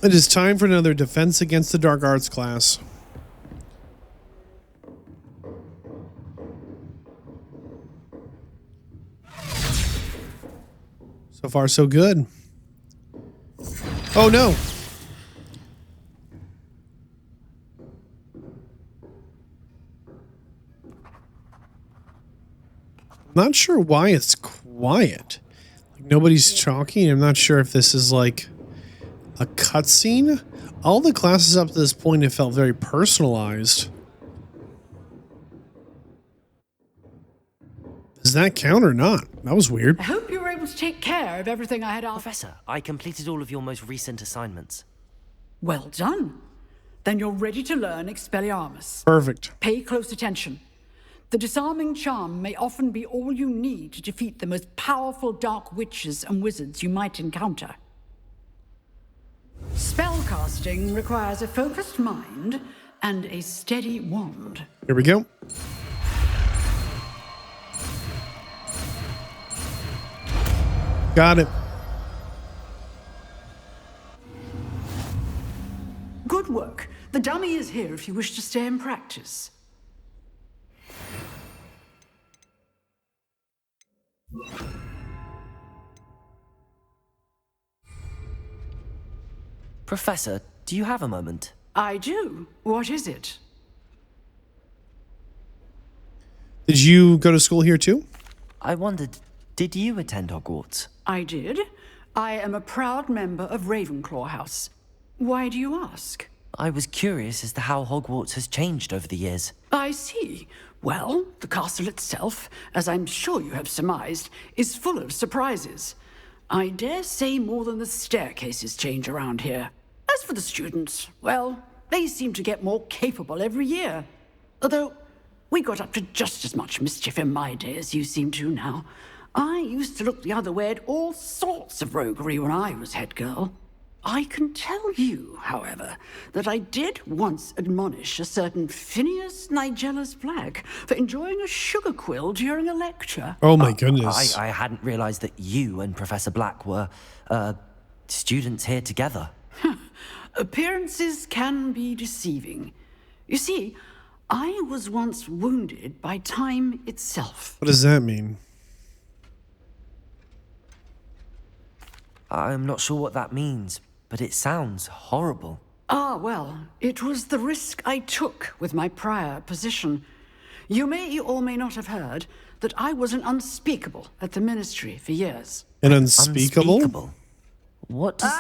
It is time for another Defense Against the Dark Arts class. So far, so good. Oh no! I'm not sure why it's quiet. Like, nobody's talking. I'm not sure if this is like a cutscene. All the classes up to this point have felt very personalized. Does that count or not? That was weird. I hope you were able to take care of everything I had asked. Professor, I completed all of your most recent assignments. Well done. Then you're ready to learn Expelliarmus. Perfect. Pay close attention. The disarming charm may often be all you need to defeat the most powerful dark witches and wizards you might encounter. Spellcasting requires a focused mind and a steady wand. Here we go. Got it. Good work. The dummy is here if you wish to stay and practice. Professor, do you have a moment? I do. What is it? Did you go to school here too? I wondered, did you attend Hogwarts? I did. I am a proud member of Ravenclaw House. Why do you ask? I was curious as to how Hogwarts has changed over the years. I see. Well, the castle itself, as I'm sure you have surmised, is full of surprises. I dare say more than the staircases change around here. As for the students, well, they seem to get more capable every year. Although, we got up to just as much mischief in my day as you seem to now. I used to look the other way at all sorts of roguery when I was head girl. I can tell you, however, that I did once admonish a certain Phineas Nigella's Black for enjoying a sugar quill during a lecture. Oh my goodness. I hadn't realized that you and Professor Black were, students here together. Appearances can be deceiving. You see, I was once wounded by time itself. What does that mean? I'm not sure what that means, but it sounds horrible. Ah, well, it was the risk I took with my prior position. You may or may not have heard that I was an unspeakable at the ministry for years. An unspeakable? Unspeakable? What does...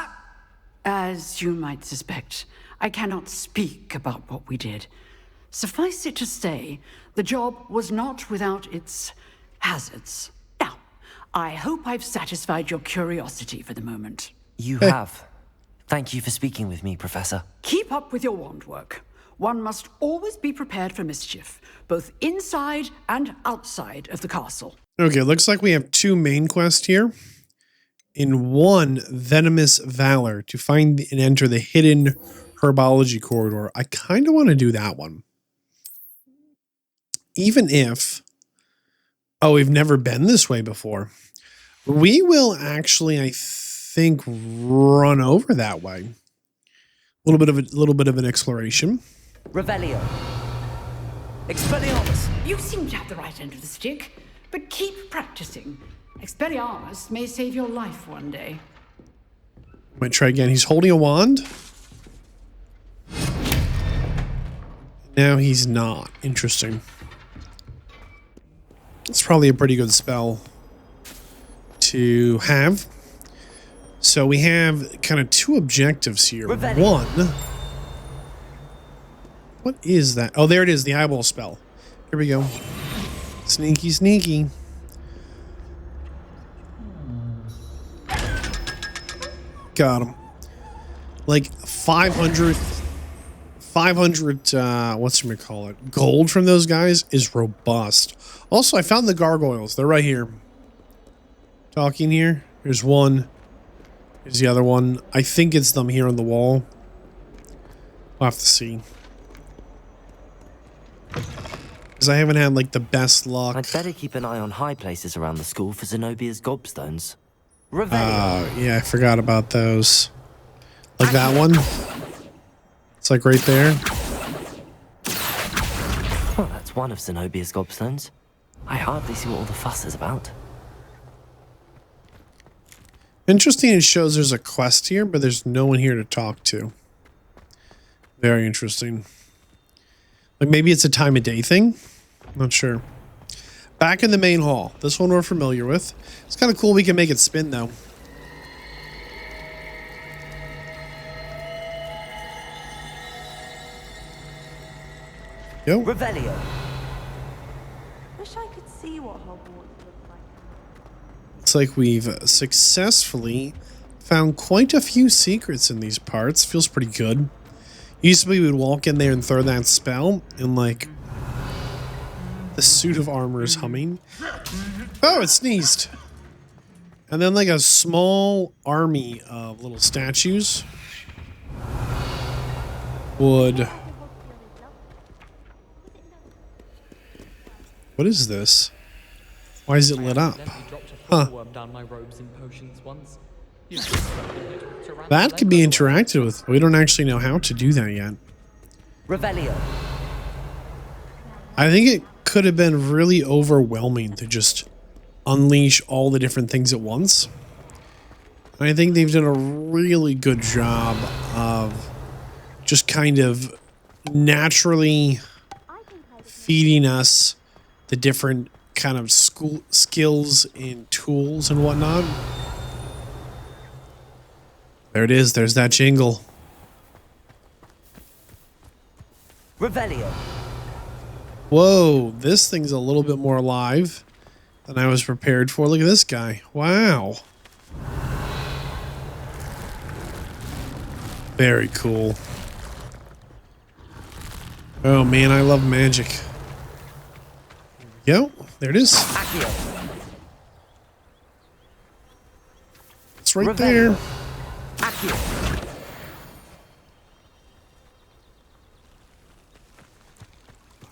As you might suspect, I cannot speak about what we did. Suffice it to say, the job was not without its hazards. Now, I hope I've satisfied your curiosity for the moment. You have. Thank you for speaking with me, Professor. Keep up with your wand work. One must always be prepared for mischief, both inside and outside of the castle. Okay, looks like we have two main quests here. In one, Venomous Valor, to find and enter the hidden herbology corridor. I kind of want to do that one. Even if... Oh, we've never been this way before. We will actually, I think, run over that way. A little bit of an exploration. Revelio. Expelliarmus. You seem to have the right end of the stick, but keep practicing. Expelliarmus may save your life one day. Might try again. He's holding a wand. Now he's not. Interesting. It's probably a pretty good spell to have. So we have kind of two objectives here. Revelio. One. What is that? Oh, there it is. The eyeball spell. Here we go. Sneaky, sneaky. Got him. Like 500, what's you call it? Gold from those guys is robust. Also, I found the gargoyles. They're right here. Talking here. Here's one. Here's the other one. I think it's them here on the wall. We'll have to see. Because I haven't had like the best luck. I'd better keep an eye on high places around the school for Zenobia's gobstones. Revelio. Yeah, I forgot about those. Like that one. It's like right there. Well, that's one of Zenobia's gobstones. I hardly see what all the fuss is about. Interesting, it shows there's a quest here, but there's no one here to talk to. Very interesting. Like maybe it's a time of day thing? Not sure. Back in the main hall. This one we're familiar with. It's kind of cool we can make it spin though. Yo. Revelio. Wish I could see what Hogwarts looks like. Looks like we've successfully found quite a few secrets in these parts. Feels pretty good. Used to be we would walk in there and throw that spell and like the suit of armor is humming. Oh, it sneezed. And then like a small army of little statues would... What is this? Why is it lit up? Huh. That could be interacted with. We don't actually know how to do that yet. Revelio. I think it could have been really overwhelming to just unleash all the different things at once. I think they've done a really good job of just kind of naturally feeding us the different kind of skills and tools and whatnot. There it is. There's that jingle. Revelio. Whoa, this thing's a little bit more alive than I was prepared for. Look at this guy. Wow. Very cool. Oh man, I love magic. Yo, there it is. Accio. It's right there. Accio.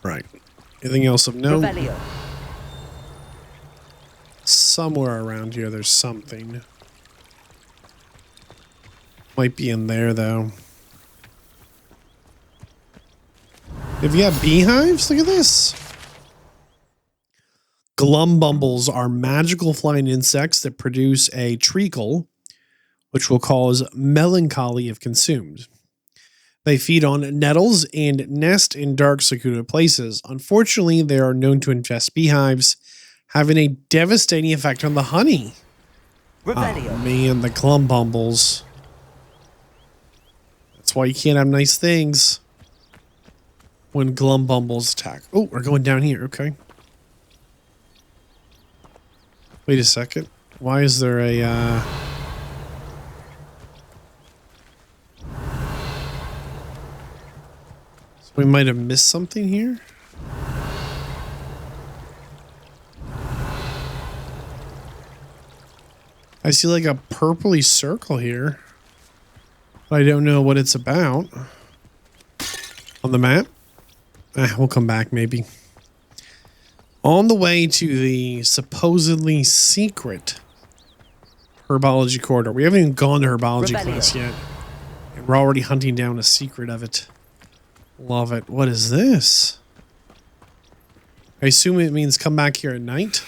Right. Anything else of note? Revelio. Somewhere around here there's something. Might be in there though. Have you got beehives? Look at this. Glumbumbles are magical flying insects that produce a treacle, which will cause melancholy if consumed. They feed on nettles and nest in dark, secluded places. Unfortunately, they are known to infest beehives, having a devastating effect on the honey. Revelio. Oh man, the Glumbumbles. That's why you can't have nice things when Glumbumbles attack. Oh, we're going down here. Okay. Wait a second. Why is there a... So we might have missed something here? I see like a purpley circle here. But I don't know what it's about. On the map? We'll come back maybe. On the way to the supposedly secret herbology corridor. We haven't even gone to herbology class yet. And we're already hunting down a secret of it. Love it. What is this? I assume it means come back here at night.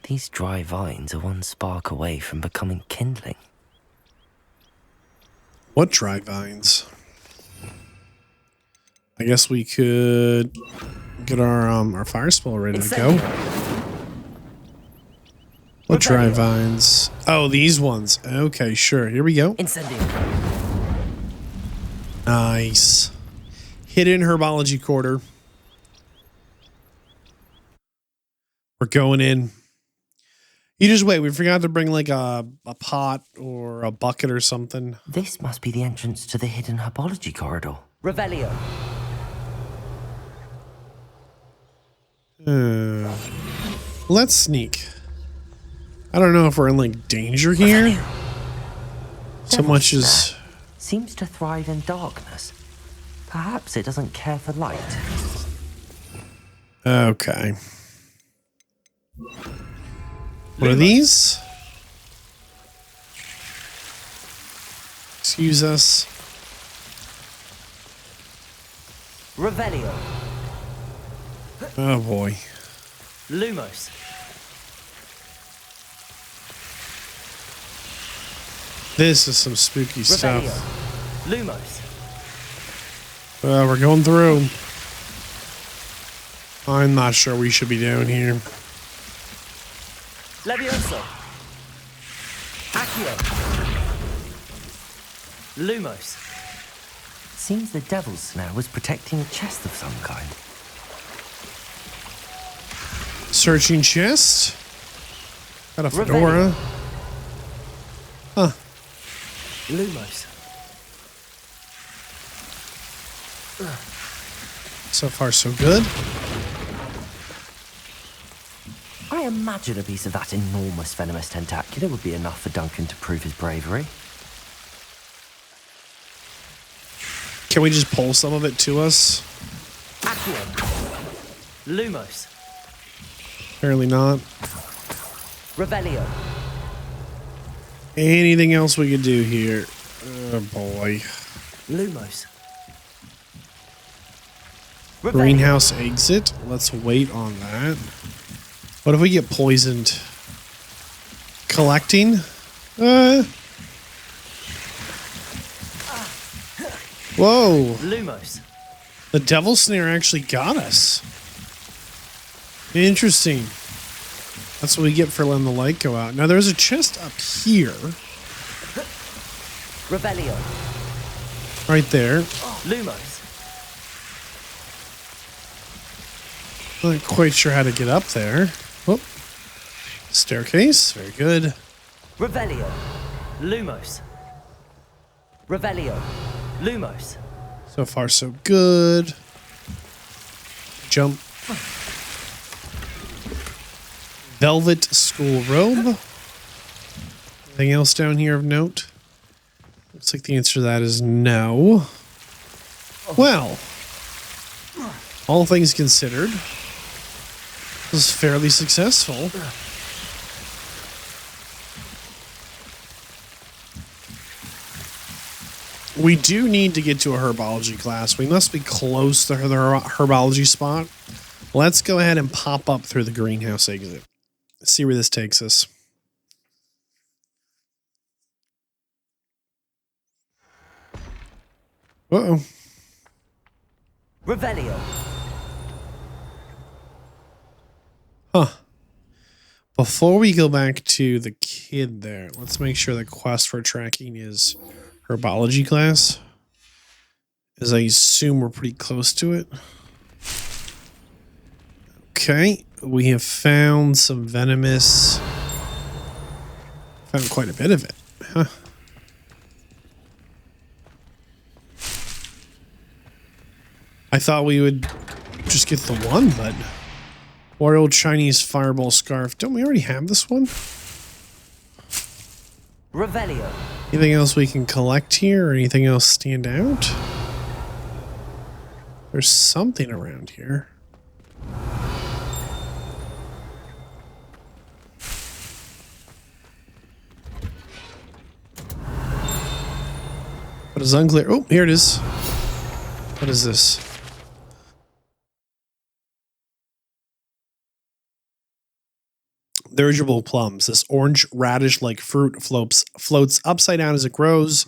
These dry vines are one spark away from becoming kindling. What dry vines? I guess we could get our fire spell ready to go. What dry vines? Oh, these ones. Okay, sure. Here we go. Incendio. Nice. Hidden herbology quarter. We're going in. You just wait. We forgot to bring like a pot or a bucket or something. This must be the entrance to the hidden herbology corridor. Revelio. Let's sneak. I don't know if we're in like danger here. So much as seems to thrive in darkness. Perhaps it doesn't care for light. okay. What are these? Excuse us. Revelio. Oh boy. Lumos. This is some spooky Revelio. stuff. Lumos. We're going through. I'm not sure we should be down here. Levioso. Accio. Lumos. Seems the devil's snare was protecting a chest of some kind. Searching chest. Got a fedora. Huh. Lumos. So far, so good. I imagine a piece of that enormous venomous tentacular would be enough for Duncan to prove his bravery. Can we just pull some of it to us? Accio. Lumos. Apparently not. Revelio. Anything else we could do here? Oh boy. Lumos. Revelio. Greenhouse exit. Let's wait on that. What if we get poisoned? Collecting? Whoa. Lumos. The devil snare actually got us. Interesting. That's what we get for letting the light go out. Now there's a chest up here. Revelio. Right there. Lumos. Not quite sure how to get up there. Whoop. Staircase. Very good. Revelio. Lumos. Revelio. Lumos. So far, so good. Jump. Velvet school robe. Anything else down here of note? Looks like the answer to that is no. Well, all things considered, this was fairly successful. We do need to get to a herbology class. We must be close to the herbology spot. Let's go ahead and pop up through the greenhouse exit. Let's see where this takes us. Uh-oh. Revelio. Huh. Before we go back to the kid there, let's make sure the quest for tracking is herbology class, as I assume we're pretty close to it. Okay, we have found some venomous. Found quite a bit of it. Huh. I thought we would just get the one, but Royal Chinese Fireball Scarf. Don't we already have this one? Revelio. Anything else we can collect here or anything else stand out? There's something around here. But it's unclear. Oh, here it is. What is this? Dirigible plums. This orange radish-like fruit floats upside down as it grows.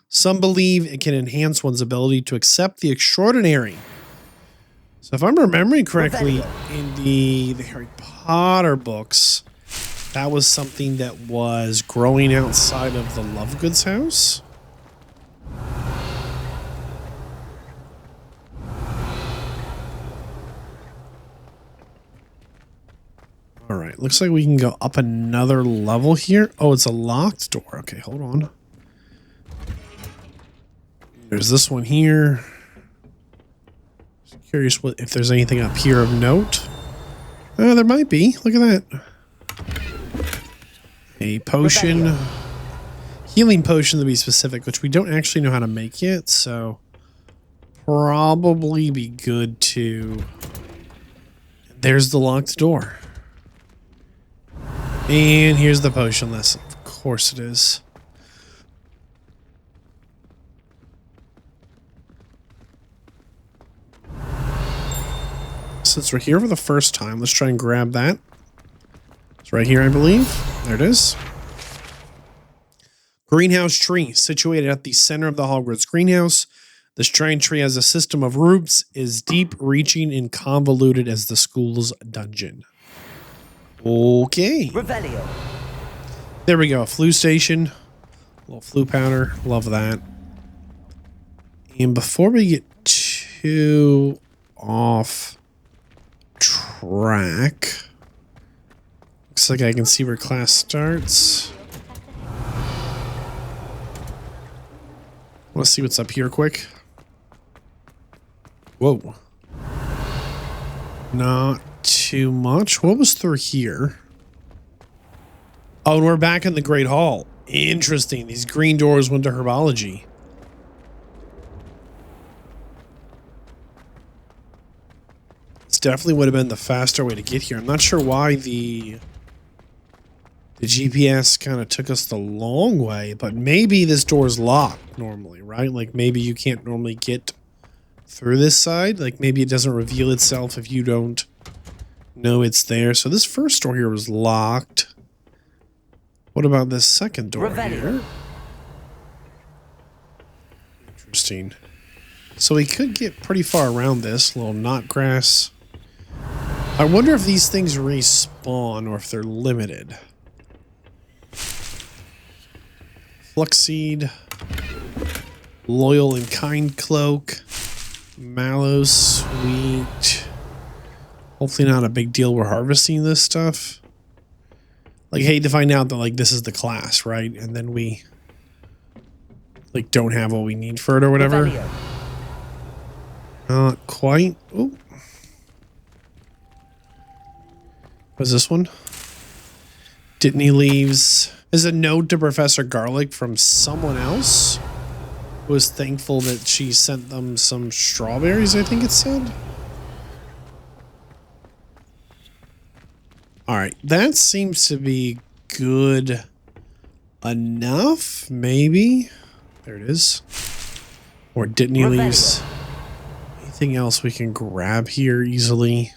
Some believe it can enhance one's ability to accept the extraordinary. So if I'm remembering correctly, in the Harry Potter books, that was something that was growing outside of the Lovegood's house. All right, looks like we can go up another level here. Oh, it's a locked door. Okay, hold on. There's this one here. Just curious if there's anything up here of note. There might be. Look at that. A potion. Healing potion to be specific, which we don't actually know how to make yet, so probably be good to... There's the locked door. And here's the potion lesson. Of course it is. since we're here for the first time, let's try and grab that. It's right here, I believe. There it is. Greenhouse tree, situated at the center of the Hogwarts greenhouse. This giant tree has a system of roots, is deep, reaching, and convoluted as the school's dungeon. Okay. Revelio. There we go. Flu station. A little flu powder. Love that. And before we get too off track, looks like I can see where class starts. Want to see what's up here quick? Whoa. Not too much. What was through here? Oh, and we're back in the Great Hall. Interesting. These green doors went to herbology. This definitely would have been the faster way to get here. I'm not sure why the GPS kind of took us the long way, but maybe this door is locked normally, right? Like maybe you can't normally get through this side. Like maybe it doesn't reveal itself if you don't know it's there. So this first door here was locked. What about this second door here? Interesting. So we could get pretty far around this little knot grass. I wonder if these things respawn or if they're limited. Fluxseed, Loyal and Kind Cloak, Mallow Sweet. Hopefully not a big deal we're harvesting this stuff. Like, hate to find out that, like, this is the class, right? And then we, like, don't have what we need for it or whatever. Not quite. Oh. What's this one? Dittany leaves. There's a note to Professor Garlic from someone else who was thankful that she sent them some strawberries, I think it said. All right, that seems to be good enough, maybe. There it is. Or Dittany leaves. Anything else we can grab here easily?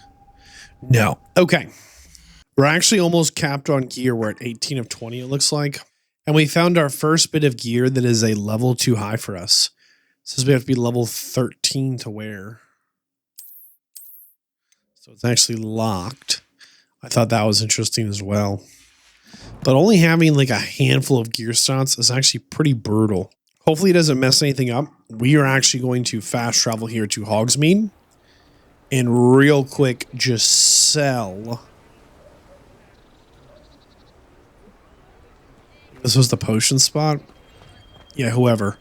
No. Okay. We're actually almost capped on gear. We're at 18 of 20, it looks like. And we found our first bit of gear that is a level too high for us. It says we have to be level 13 to wear. So it's actually locked. I thought that was interesting as well. But only having like a handful of gear stats is actually pretty brutal. Hopefully it doesn't mess anything up. We are actually going to fast travel here to Hogsmeade. And real quick, just sell. This was the potion spot? Yeah, whoever.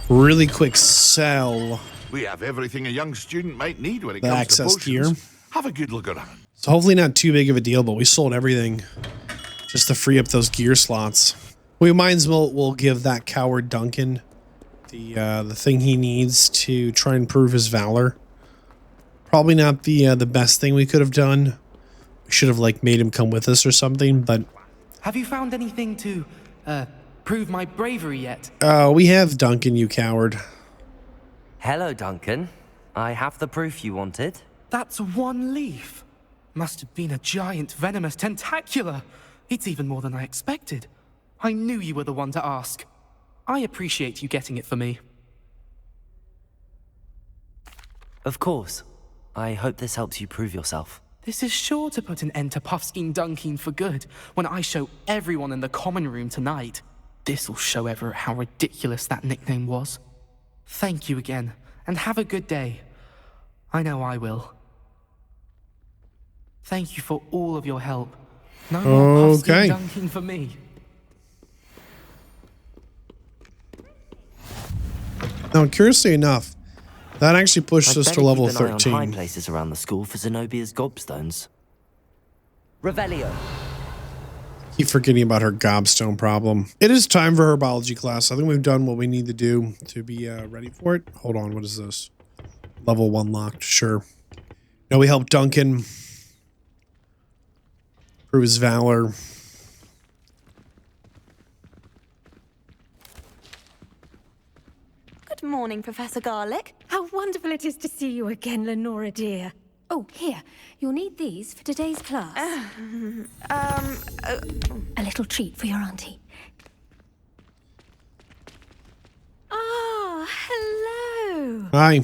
Really quick sell. We have everything a young student might need when it The comes access to potions. gear. Have a good look around. So hopefully not too big of a deal, but we sold everything just to free up those gear slots. We might as well we'll give that coward Duncan the thing he needs to try and prove his valor. Probably not the best thing we could have done. We should have like made him come with us or something, but have you found anything to prove my bravery yet? We have Duncan, you coward. Hello, Duncan. I have the proof you wanted. That's one leaf. Must have been a giant venomous tentacula. It's even more than I expected. I knew you were the one to ask. I appreciate you getting it for me. Of course. I hope this helps you prove yourself. This is sure to put an end to Puffskein Dunkin for good when I show everyone in the common room tonight. This'll show Everett how ridiculous that nickname was. Thank you again, and have a good day. I know I will. Thank you for all of your help. No more Puffskein Dunkin for me. Now, curiously enough, that actually pushed us to level 13. Keep an eye on high places around the school for Zenobia's gobstones. Revelio. Keep forgetting about her gobstone problem. It is time for herbology class. I think we've done what we need to do to be ready for it. Hold on, what is this? Level 1 locked, sure. Now we help Duncan prove his valor. Good morning, Professor Garlic. How wonderful it is to see you again, Lenora dear. Oh, here. You'll need these for today's class. A little treat for your auntie. Ah, hello. Hi.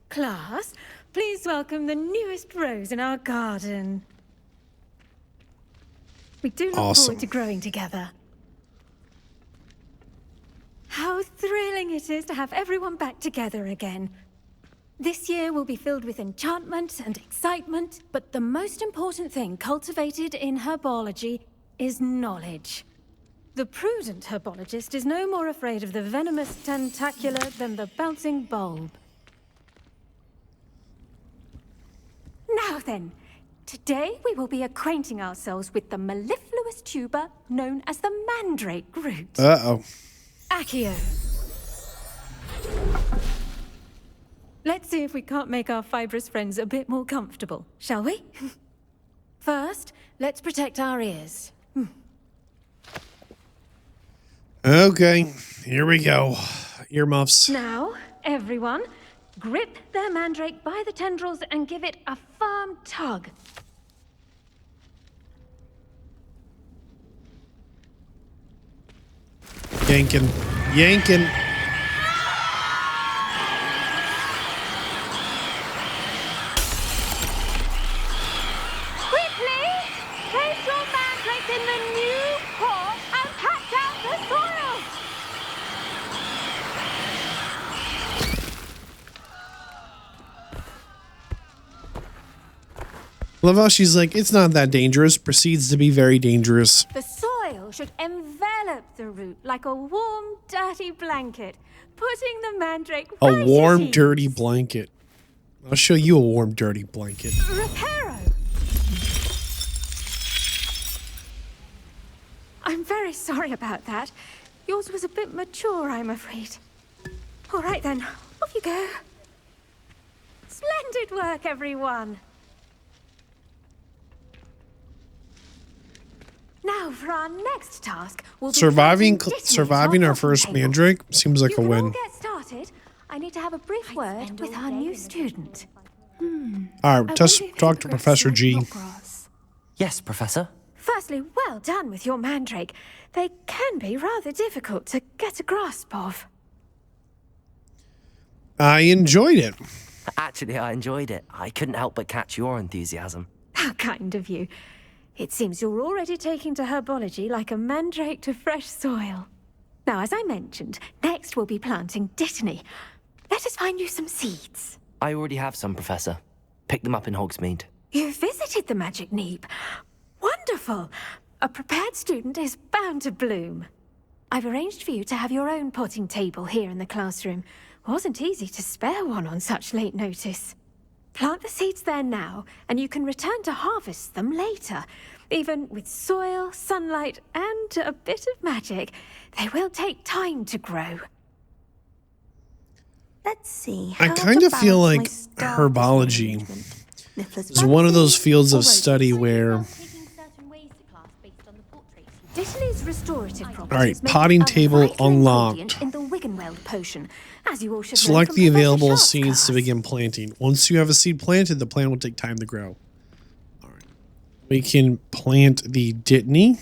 Class, please welcome the newest rose in our garden. We do look Awesome. forward to growing together. How thrilling it is to have everyone back together again. This year will be filled with enchantment and excitement, but the most important thing cultivated in herbology is knowledge. The prudent herbologist is no more afraid of the venomous tentacula than the bouncing bulb. Now then, today we will be acquainting ourselves with the mellifluous tuber known as the mandrake root. Uh-oh. Accio. Let's see if we can't make our fibrous friends a bit more comfortable, shall we? First, let's protect our ears. Okay, here we go. Earmuffs. Now, everyone, grip their mandrake by the tendrils and give it a firm tug. Yanking. Yanking. Quickly, place your mandrake in the new pot and patch out the soil. Love how she's like, it's not that dangerous. Proceeds to be very dangerous. The soil should envelop the root like a warm, dirty blanket, putting the mandrake A right warm, at ease. dirty blanket. I'll show you a warm, dirty blanket. Reparo! I'm very sorry about that. Yours was a bit mature, I'm afraid. All right then, off you go. Splendid work, everyone. Now, for our next task, we'll be Surviving planting Disney surviving to our our first table. mandrake seems like You a can all win. get started. I need to have a brief word with our new student. All right, just talk to Professor G. Yes, Professor. Firstly, well done with your mandrake. They can be rather difficult to get a grasp of. I enjoyed it. Actually, I enjoyed it. I couldn't help but catch your enthusiasm. How kind of you. It seems you're already taking to herbology like a mandrake to fresh soil. Now, as I mentioned, next we'll be planting dittany. Let us find you some seeds. I already have some, Professor. Picked them up in Hogsmeade. You visited the Magic Neep. Wonderful. A prepared student is bound to bloom. I've arranged for you to have your own potting table here in the classroom. Wasn't easy to spare one on such late notice. Plant the seeds there now, and you can return to harvest them later. Even with soil, sunlight, and a bit of magic, they will take time to grow. Let's see. I how kind to of feel balance my like staff herbology management. Niffler's is one of those fancy, fields or of study roses. where, Dittany's restorative properties all right, make potting a table vital unlocked. ingredient in the Wiggenweld potion, as you all should know Select from the Professor available Sharp's seeds class. to begin planting. Once you have a seed planted, the plant will take time to grow. All right. We can plant the dittany.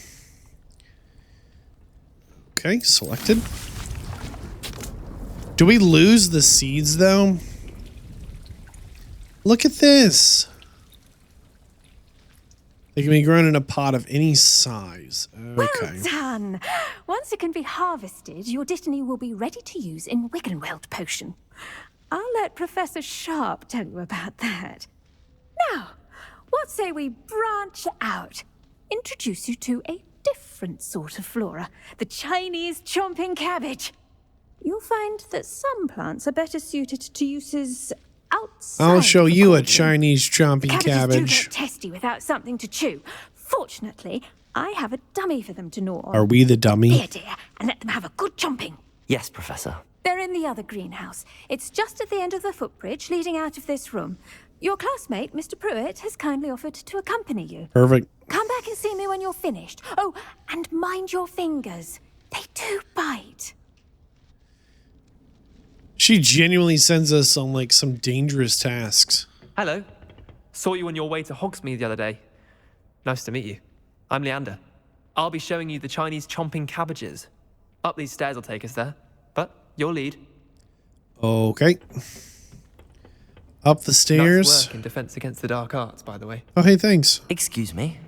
Okay, selected. Do we lose the seeds, though? Look at this. They can be grown in a pot of any size. Okay. Well done! Once it can be harvested, your dittany will be ready to use in Wiggenweld potion. I'll let Professor Sharp tell you about that. Now, what say we branch out? Introduce you to a different sort of flora, the Chinese chomping cabbage. You'll find that some plants are better suited to uses outside. I'll show the you a cauldron. Chinese chomping Cabbages do cabbage. get testy without something to chew. Fortunately, I have a dummy for them to gnaw on. Are we the dummy? Here, dear, and let them have a good chomping. Yes, Professor. They're in the other greenhouse. It's just at the end of the footbridge leading out of this room. Your classmate, Mr. Pruitt, has kindly offered to accompany you. Perfect. Come back and see me when you're finished. Oh, and mind your fingers. They do bite. She genuinely sends us on like some dangerous tasks. Hello. Saw you on your way to Hogsmeade the other day. Nice to meet you. I'm Leander. I'll be showing you the Chinese chomping cabbages. Up these stairs will take us there, but you'll lead. Okay. Up the stairs. Nice work in defense against the dark arts, by the way. Oh, hey, thanks. Excuse me?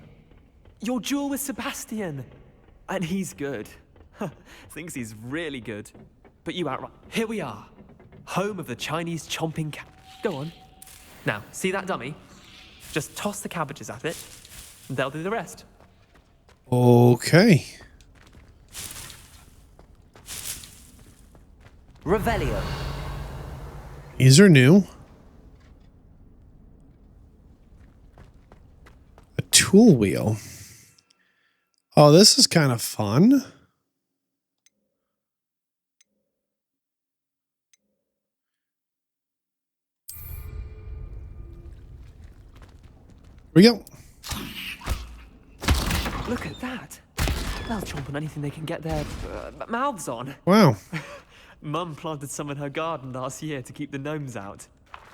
Your duel with Sebastian. And he's good. Thinks he's really good. But you outright. Here we are. Home of the Chinese chomping cab. Go on. Now, see that dummy? Just toss the cabbages at it, and they'll do the rest. Okay. Revelio. These are new. A tool wheel. Oh, this is kind of fun. Here we go. Look at that. They'll chomp on anything they can get their mouths on. Wow. Mum planted some in her garden last year to keep the gnomes out.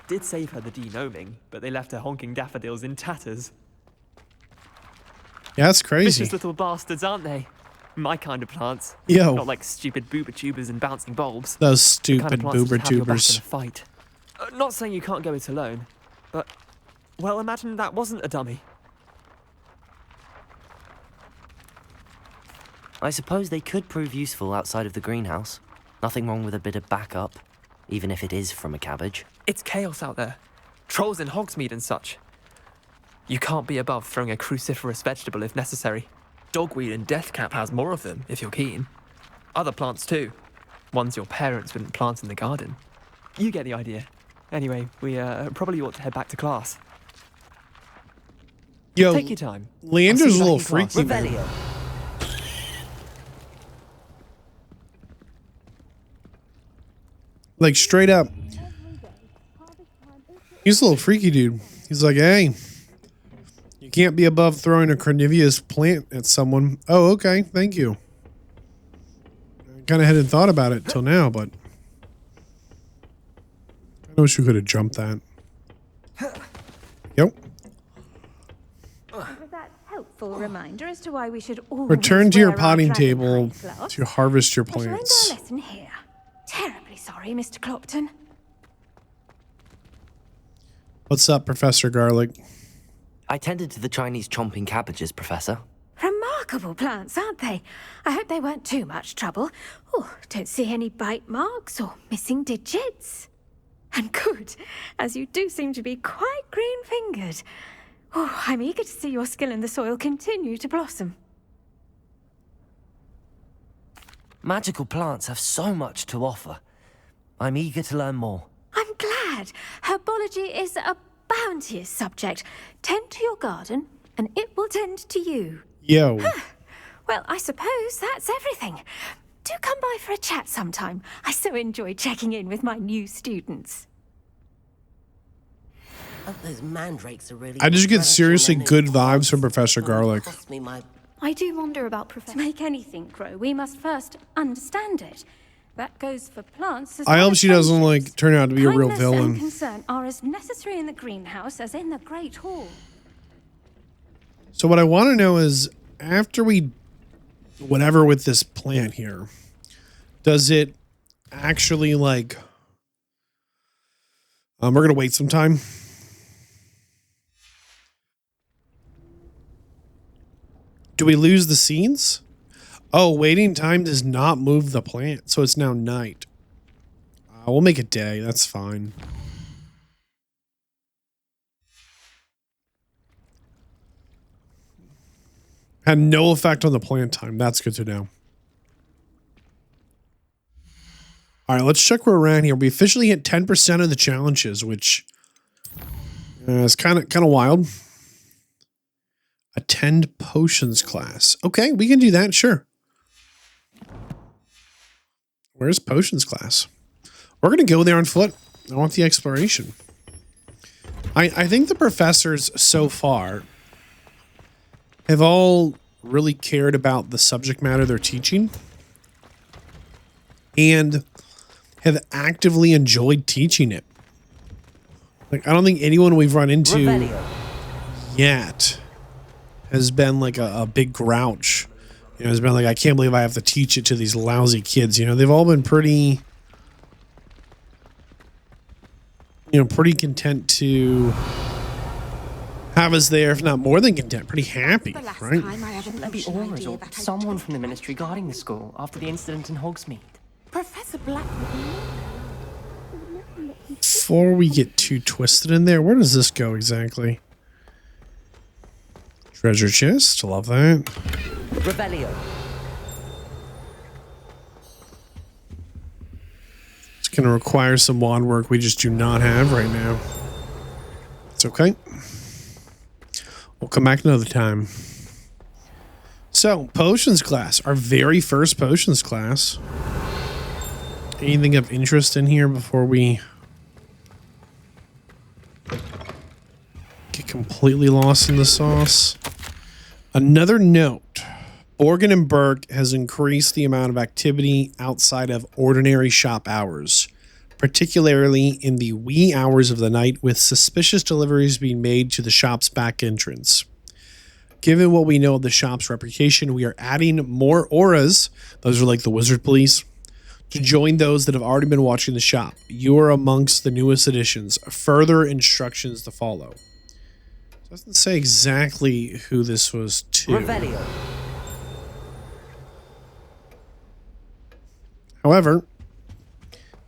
Did save her the de-gnoming, but they left her honking daffodils in tatters. Yeah, that's crazy. Vicious little bastards, aren't they? My kind of plants. Yo. Not like stupid boober tubers and bouncing bulbs. Those The stupid kind of plants boober that have your back in tubers. a fight. Not saying you can't go it alone, but, well, imagine that wasn't a dummy. I suppose they could prove useful outside of the greenhouse. Nothing wrong with a bit of backup, even if it is from a cabbage. It's chaos out there. Trolls in Hogsmeade and such. You can't be above throwing a cruciferous vegetable if necessary. Dogweed and deathcap has more of them, if you're keen. Other plants too. Ones your parents wouldn't plant in the garden. You get the idea. Anyway, we probably ought to head back to class. Yo, Take your time. Leander's a I'll little see you back freaky. in class. Man. Revelio. Like straight up. He's a little freaky dude. He's like, hey, you can't be above throwing a carnivorous plant at someone. Oh, okay. Thank you. I kind of hadn't thought about it till now, but I wish we could have jumped that. Yep. Was that helpful reminder as to why we should always Return to your wear our potting dragon table hide gloves? to harvest your I shall end plants. our lesson here. Terribly sorry, Mr. Clopton. What's up, Professor Garlic? I tended to the Chinese chomping cabbages, Professor. Remarkable plants, aren't they? I hope they weren't too much trouble. Oh, don't see any bite marks or missing digits. And good, as you do seem to be quite green-fingered. Oh, I'm eager to see your skill in the soil continue to blossom. Magical plants have so much to offer. I'm eager to learn more. I'm glad. Herbology is a bounteous subject. Tend to your garden, and it will tend to you. Yo. Well, I suppose that's everything. Do come by for a chat sometime. I so enjoy checking in with my new students. Those mandrakes are really I just get refreshing, seriously and they good vibes cost- from Professor Garlic. cost me my I do wonder about Professor. To make anything grow, we must first understand it. That goes for plants as I well hope as she doesn't vegetables. like turn out to be a real Kindness villain. and concern are as necessary in the greenhouse as in the Great Hall. So what I want to know is, after we whatever with this plant here, does it actually like we're gonna wait some time. Do we lose the scenes? Oh, waiting time does not move the plant, so it's now night. We'll make it day. That's fine. Had no effect on the plant time. That's good to know. All right, let's check where we're at here. We officially hit 10% of the challenges, which is kind of wild. Attend potions class. Okay, we can do that. Sure. Where's potions class? We're going to go there on foot. I want the exploration. I think the professors so far have all really cared about the subject matter they're teaching and have actively enjoyed teaching it. Like, I don't think anyone we've run into Revelio. yet has been like a big grouch. You know, has been like, I can't believe I have to teach it to these lousy kids. You know, they've all been pretty, you know, pretty content to have us there, if not more than content, pretty happy, right? Shouldn't there be Aura's or someone from the ministry guarding the school after the incident in Hogsmeade? Professor Blackwood. Before we get too twisted in there, where does this go exactly? Treasure chest, love that. Revelio. It's going to require some wand work we just do not have right now. It's okay. We'll come back another time. So, potions class. Our very first potions class. Anything of interest in here before we get completely lost in the sauce? Another note. Borgin and Burke has increased the amount of activity outside of ordinary shop hours, particularly in the wee hours of the night, with suspicious deliveries being made to the shop's back entrance. Given what we know of the shop's reputation, we are adding more auras, those are like the wizard police, to join those that have already been watching the shop. You are amongst the newest additions. Further instructions to follow. It doesn't say exactly who this was to. Revelio. However,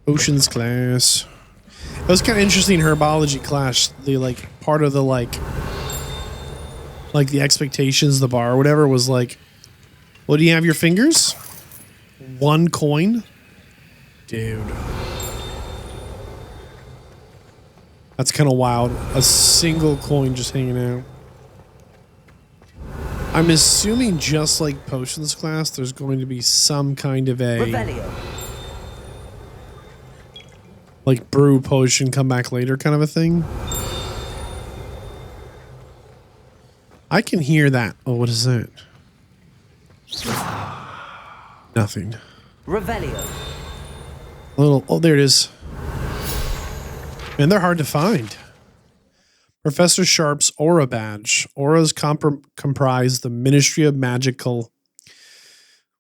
Oceans class. It was kind of interesting. Herbology class. The like part of the like the expectations, the bar or whatever was like, well, do you have your fingers? 1 coin, dude. That's kind of wild. A single coin just hanging out. I'm assuming just like potions class, there's going to be some kind of a Revelio. like brew potion, come back later kind of a thing. I can hear that. Oh, what is that? Nothing. Revelio. A little. Oh, there it is. Man, they're hard to find. Professor Sharp's Aura Badge. Auras comprise the Ministry of Magical.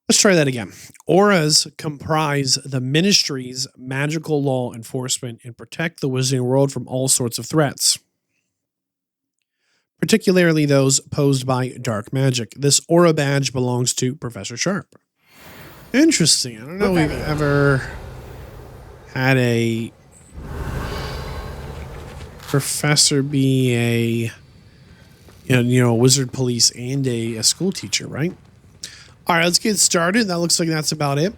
Let's try that again. Auras comprise the Ministry's magical law enforcement and protect the wizarding world from all sorts of threats, particularly those posed by dark magic. This Aura Badge belongs to Professor Sharp. Interesting. I don't know if we've ever had a professor be a a wizard police and a school teacher, right? All right, let's get started. That looks like that's about it.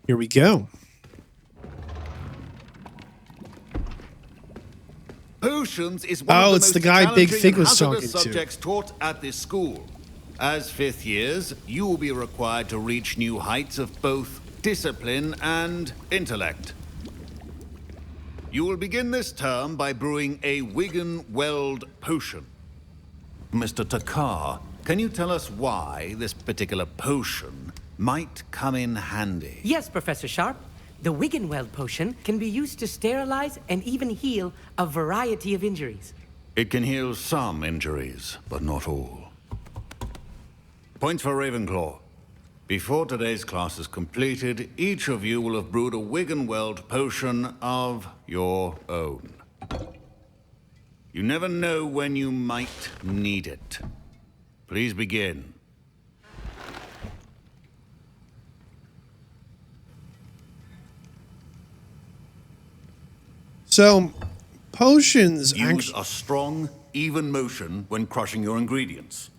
Here we go. Potions is one of the it's most the guy Big challenging Fig and was talking hazardous to. subjects taught at this school. As 5th years, you will be required to reach new heights of both discipline and intellect. You will begin this term by brewing a Wigan-Weld potion. Mr. Takar, can you tell us why this particular potion might come in handy? Yes, Professor Sharp. The Wigan-Weld potion can be used to sterilize and even heal a variety of injuries. It can heal some injuries, but not all. Points for Ravenclaw. Before today's class is completed, each of you will have brewed a Wigan-Weld potion of your own. You never know when you might need it. Please begin. So, potions Use a strong, even motion when crushing your ingredients.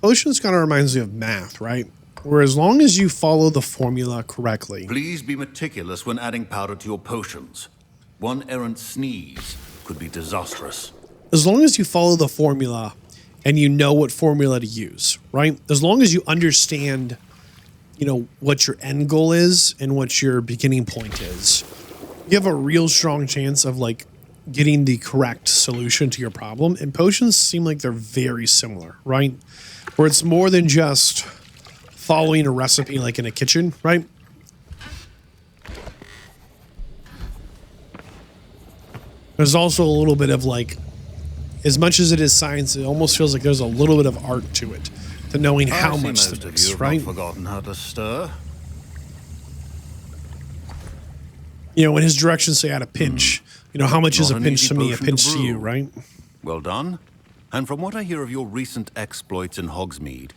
Potions kind of reminds me of math, right? Where as long as you follow the formula correctly. Please be meticulous when adding powder to your potions. One errant sneeze could be disastrous. As long as you follow the formula and you know what formula to use, right? As long as you understand, what your end goal is and what your beginning point is, you have a real strong chance of getting the correct solution to your problem. And potions seem like they're very similar, right? Where it's more than just following a recipe like in a kitchen, right? There's also a little bit of like, as much as it is science, it almost feels like there's a little bit of art to it, to knowing how much to mix, right? Not forgotten how to stir. You know, when his directions say add a pinch, you know, how much is a Not an pinch easy to me, a potion pinch to to you, brew. right? Well done. And from what I hear of your recent exploits in Hogsmeade,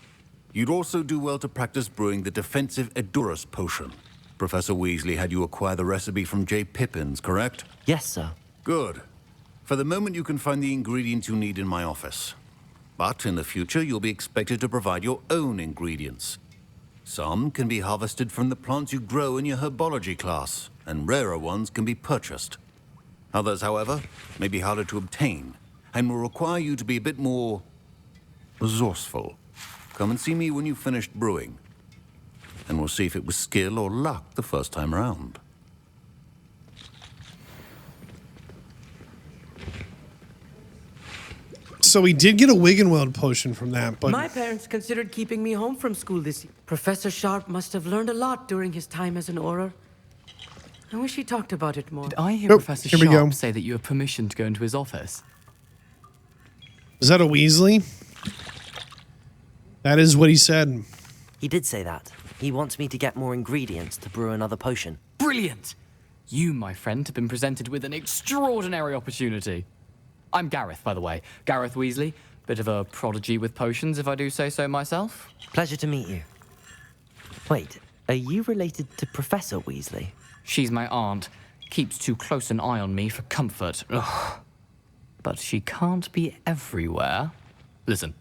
you'd also do well to practice brewing the defensive Edurus potion. Professor Weasley had you acquire the recipe from J. Pippin's, correct? Yes, sir. Good. For the moment, you can find the ingredients you need in my office. But in the future, you'll be expected to provide your own ingredients. Some can be harvested from the plants you grow in your herbology class, and rarer ones can be purchased. Others, however, may be harder to obtain, and will require you to be a bit more resourceful. Come and see me when you've finished brewing, and we'll see if it was skill or luck the first time around. So we did get a Wiggenweld potion from that, but My parents considered keeping me home from school this year. Professor Sharp must have learned a lot during his time as an Auror. I wish he talked about it more. Did I hear Oh, Professor here we go. Sharp say that you have permission to go into his office? is that a Weasley? That is what he said. He did say that. He wants me to get more ingredients to brew another potion. Brilliant! You, my friend, have been presented with an extraordinary opportunity. I'm Gareth, by the way. Gareth Weasley. Bit of a prodigy with potions, if I do say so myself. Pleasure to meet you. Wait, are you related to Professor Weasley? She's my aunt. Keeps too close an eye on me for comfort. Ugh. But she can't be everywhere. Listen,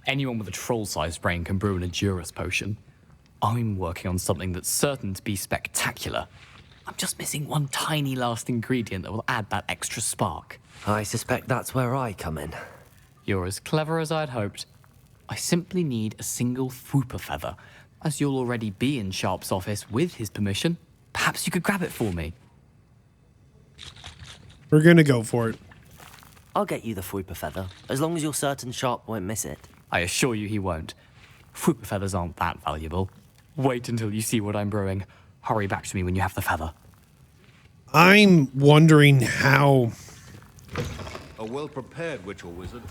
anyone with a troll-sized brain can brew an Edurus potion. I'm working on something that's certain to be spectacular. I'm just missing one tiny last ingredient that will add that extra spark. I suspect that's where I come in. You're as clever as I'd hoped. I simply need a single Fwooper feather. As you'll already be in Sharp's office with his permission, perhaps you could grab it for me. We're gonna go for it. I'll get you the Fwooper feather, as long as you're certain Sharp won't miss it. I assure you he won't. Fwooper feathers aren't that valuable. Wait until you see what I'm brewing. Hurry back to me when you have the feather. I'm wondering how A well-prepared witch or wizard.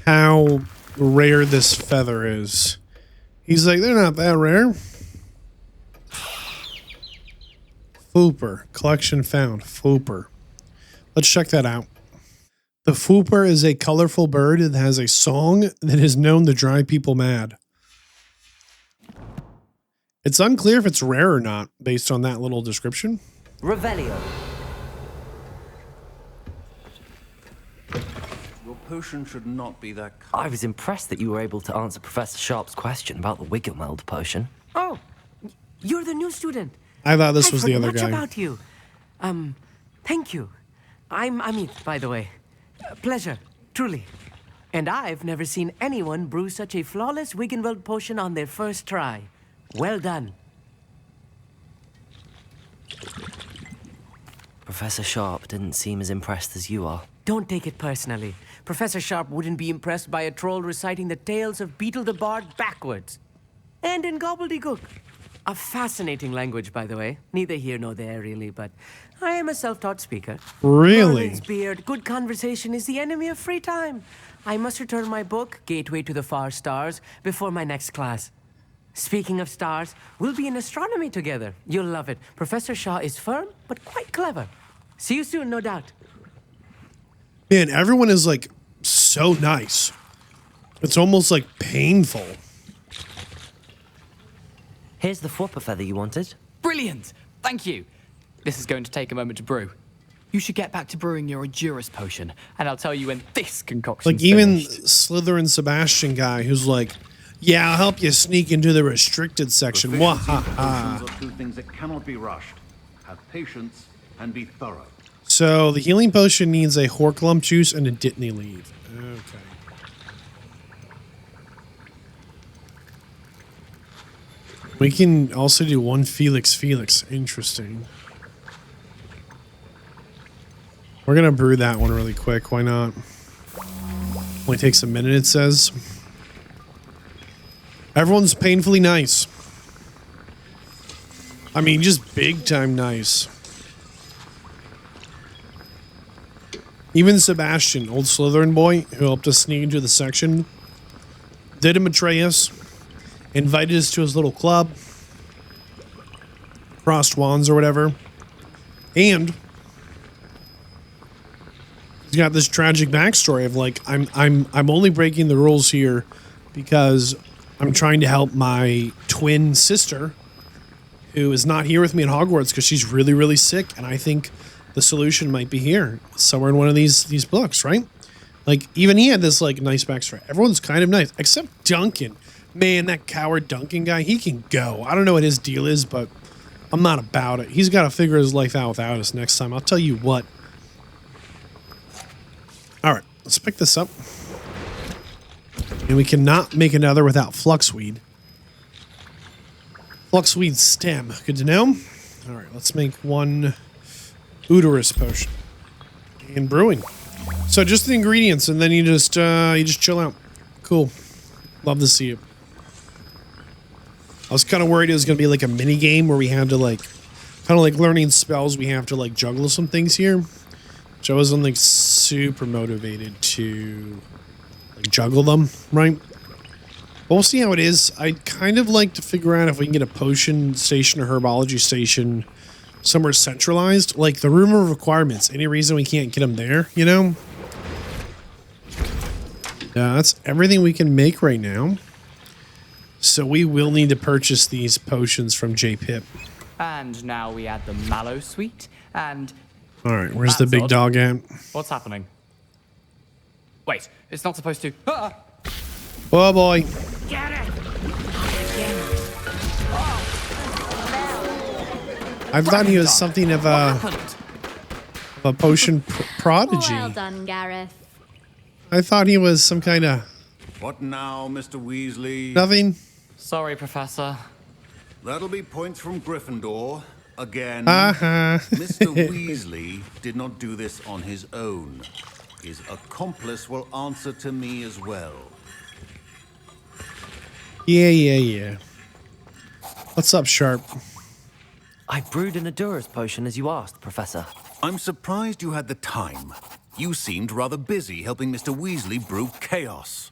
how rare this feather is. He's like, they're not that rare. Fwooper. Collection found. Fwooper. Let's check that out. The Fwooper is a colorful bird that has a song that is known to drive people mad. It's unclear if it's rare or not, based on that little description. Revelio. Your potion should not be that I was impressed that you were able to answer Professor Sharp's question about the Wiggenweld potion. Oh, you're the new student. I thought this was the I've heard other much guy. about you. Thank you. I'm Amit, by the way. Pleasure, truly. And I've never seen anyone brew such a flawless Wiggenweld potion on their first try. Well done. Professor Sharp didn't seem as impressed as you are. Don't take it personally. Professor Sharp wouldn't be impressed by a troll reciting the tales of Beetle the Bard backwards. And in gobbledygook. A fascinating language, by the way. Neither here nor there, really, but I am a self-taught speaker. Really? Merlin's beard, good conversation is the enemy of free time. I must return my book, Gateway to the Far Stars, before my next class. Speaking of stars, we'll be in astronomy together. You'll love it. Professor Shaw is firm, but quite clever. See you soon, no doubt. Man, everyone is like so nice. It's almost like painful. Here's the Fwooper feather you wanted. Brilliant! Thank you. This is going to take a moment to brew. You should get back to brewing your Edurus potion, and I'll tell you when this concoction's Like even finished. Slytherin Sebastian guy who's like, yeah, I'll help you sneak into the restricted section. Proficiency Wahaha. potions are two things that cannot be rushed. Have patience and be thorough. So the healing potion needs a Horklump juice and a Dittany leaf. Okay. We can also do one Felix Felix. Interesting. We're gonna brew that one really quick. Why not? Only takes a minute, it says. Everyone's painfully nice. I mean, just big time nice. Even Sebastian, old Slytherin boy, who helped us sneak into the section, didn't betray us, invited us to his little club, crossed wands or whatever, and he's got this tragic backstory of like, I'm only breaking the rules here because I'm trying to help my twin sister, who is not here with me in Hogwarts because she's really, really sick, and I think the solution might be here somewhere in one of these books, right? Like, even he had this like nice backstory. Everyone's kind of nice except Duncan. Man, that coward Duncan guy, he can go. I don't know what his deal is, but I'm not about it. He's got to figure his life out without us next time. I'll tell you what. All right, let's pick this up. And we cannot make another without Fluxweed. Fluxweed stem. Good to know. All right, let's make one Uterus potion. And brewing. So just the ingredients, and then you just chill out. Cool. Love to see it. I was kind of worried it was going to be like a mini game where we had to like, kind of like learning spells, we have to like juggle some things here. Which I wasn't like super motivated to like juggle them, right? But we'll see how it is. I'd kind of like to figure out if we can get a potion station or herbology station somewhere centralized. Like the room of requirements. Any reason we can't get them there, you know? Yeah, that's everything we can make right now. So we will need to purchase these potions from J-Pip. And now we add the mallow sweet and... Alright, where's the big dog at? What's happening? Wait, it's not supposed to... Ah! Oh boy. Get it! I thought he was something of a potion prodigy. Well done, Gareth. I thought he was some kind of... What now, Mr. Weasley? Nothing. Sorry, Professor. That'll be points from Gryffindor. Again. Mr. Weasley did not do this on his own. His accomplice will answer to me as well. Yeah. What's up, Sharp? I brewed an Adurus potion as you asked, Professor. I'm surprised you had the time. You seemed rather busy helping Mr. Weasley brew chaos.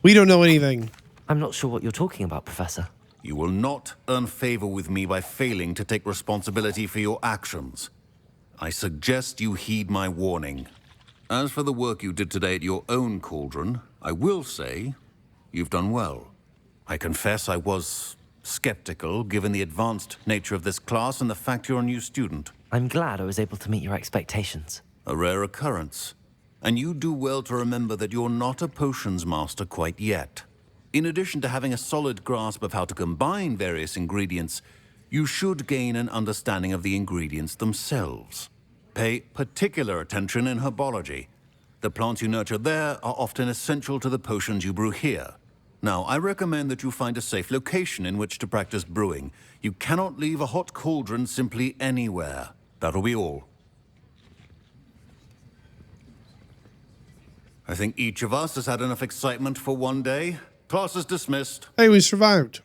We don't know anything. I'm not sure what you're talking about, Professor. You will not earn favor with me by failing to take responsibility for your actions. I suggest you heed my warning. As for the work you did today at your own cauldron, I will say you've done well. I confess I was skeptical, given the advanced nature of this class and the fact you're a new student. I'm glad I was able to meet your expectations. A rare occurrence. And you do well to remember that you're not a potions master quite yet. In addition to having a solid grasp of how to combine various ingredients, you should gain an understanding of the ingredients themselves. Pay particular attention in herbology. The plants you nurture there are often essential to the potions you brew here. Now, I recommend that you find a safe location in which to practice brewing. You cannot leave a hot cauldron simply anywhere. That'll be all. I think each of us has had enough excitement for one day. Class is dismissed. Hey, we survived.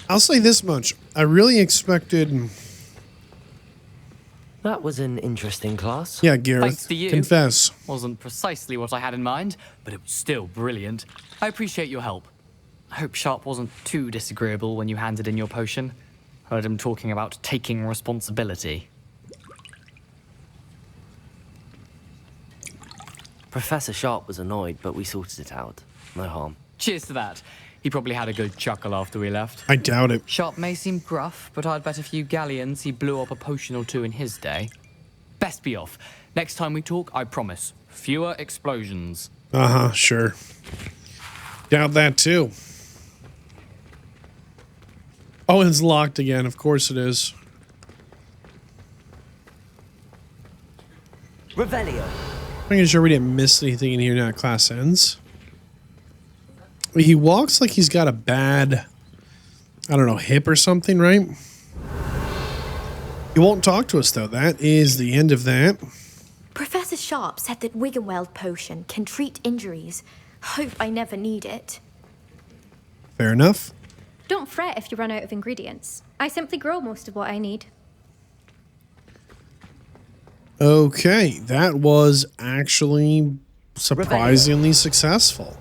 I'll say this much. I really expected... That was an interesting class. Yeah, Gareth, Thanks to you. confess. Wasn't precisely what I had in mind, but it was still brilliant. I appreciate your help. I hope Sharp wasn't too disagreeable when you handed in your potion. Heard him talking about taking responsibility. Professor Sharp was annoyed, but we sorted it out. No harm. Cheers to that. He probably had a good chuckle after we left. I doubt it. Sharp may seem gruff, but I'd bet a few galleons he blew up a potion or two in his day. Best be off. Next time we talk, I promise. Fewer explosions. Sure. Doubt that too. Oh, it's locked again. Of course it is. Revelio. Making sure we didn't miss anything in here now class ends. He walks like he's got a bad, I don't know, hip or something, right? He won't talk to us, though. That is the end of that. Professor Sharp said that Wiggenweld potion can treat injuries, hope I never need it. Fair enough. Don't fret if you run out of ingredients. I simply grow most of what I need. Okay, that was actually surprisingly successful.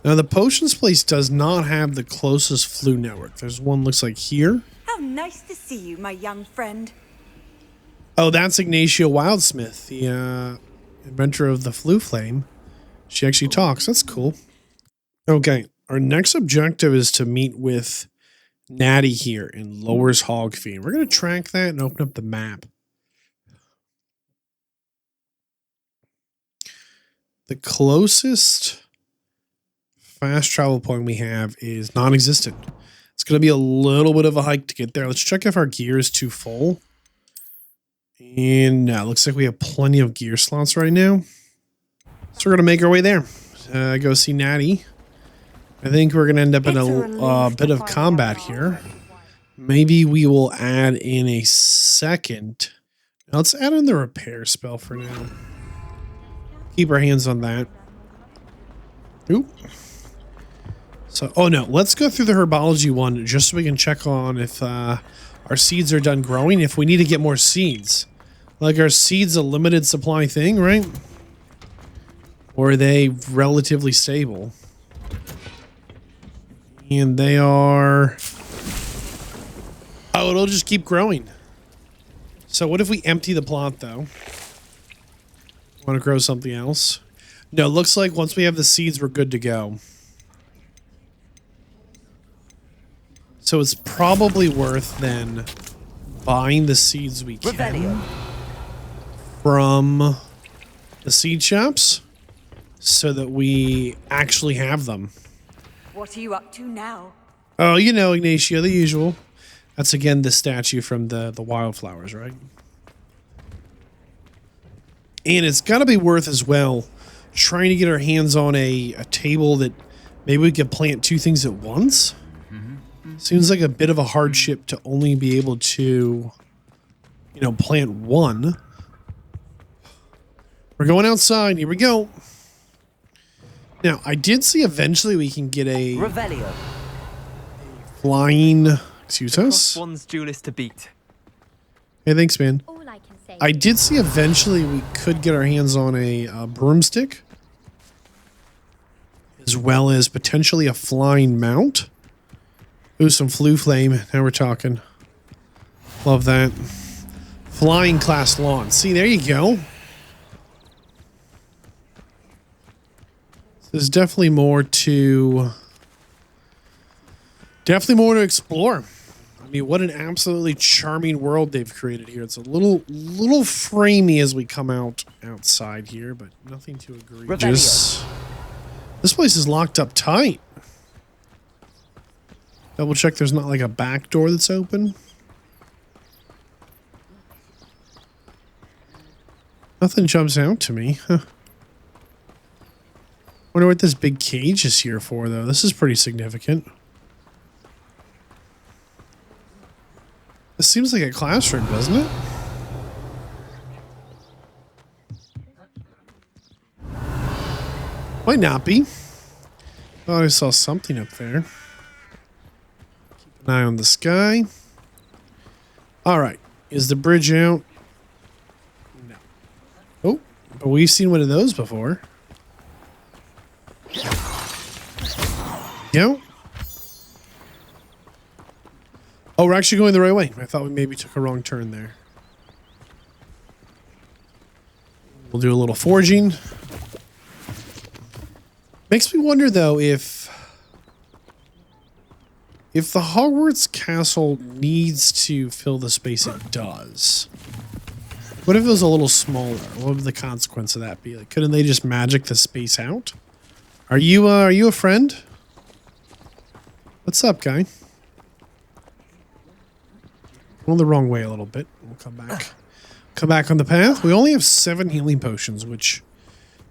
Now, the potions place does not have the closest flu network. There's one looks like here. How nice to see you, my young friend. Oh, that's Ignatia Wildsmith, the inventor of the flu flame. She actually talks. That's cool. Okay, our next objective is to meet with Natty here in Lowers Hogfiend. We're going to track that and open up the map. The closest fast travel point we have is non-existent. It's going to be a little bit of a hike to get there. Let's check if our gear is too full. And no, looks like we have plenty of gear slots right now. So we're going to make our way there. Go see Natty. I think we're going to end up in a bit of combat here. Maybe we will add in a second. Now let's add in the repair spell for now. Keep our hands on that. Oop. So, oh no, let's go through the herbology one just so we can check on if our seeds are done growing. If we need to get more seeds. Like, are seeds a limited supply thing, right? Or are they relatively stable? And they are... Oh, it'll just keep growing. So what if we empty the plot, though? Want to grow something else? No, it looks like once we have the seeds, we're good to go. So it's probably worth then buying the seeds we can from the seed shops so that we actually have them. What are you up to now? Oh, you know, Ignatia, the usual. That's again the statue from the wildflowers, right? And it's got to be worth as well trying to get our hands on a table that maybe we could plant two things at once. Seems like a bit of a hardship to only be able to, you know, plant one. We're going outside. Here we go. Now, I did see eventually we can get a flying... Excuse us? One's duelist to beat. Hey, thanks, man. I did see eventually we could get our hands on a broomstick. As well as potentially a flying mount. Ooh, some flu flame. Now we're talking. Love that. Flying class lawn. See, there you go. There's definitely more to... Definitely more to explore. I mean, what an absolutely charming world they've created here. It's a little framey as we come outside here, but nothing too egregious. This place is locked up tight. Double check there's not like a back door that's open. Nothing jumps out to me. Huh. Wonder what this big cage is here for, though. This is pretty significant. This seems like a classroom, doesn't it? Might not be. Oh, I saw something up there. Keep an eye on the sky. All right. Is the bridge out? No. Oh, but we've seen one of those before. Yeah. Oh, we're actually going the right way. I thought we maybe took a wrong turn there. We'll do a little foraging. Makes me wonder, though, if the Hogwarts castle needs to fill the space it does. What if it was a little smaller? What would the consequence of that be? Like, couldn't they just magic the space out? Are you a friend? What's up, guy? Going the wrong way a little bit. We'll come back. Come back on the path. We only have 7 healing potions, which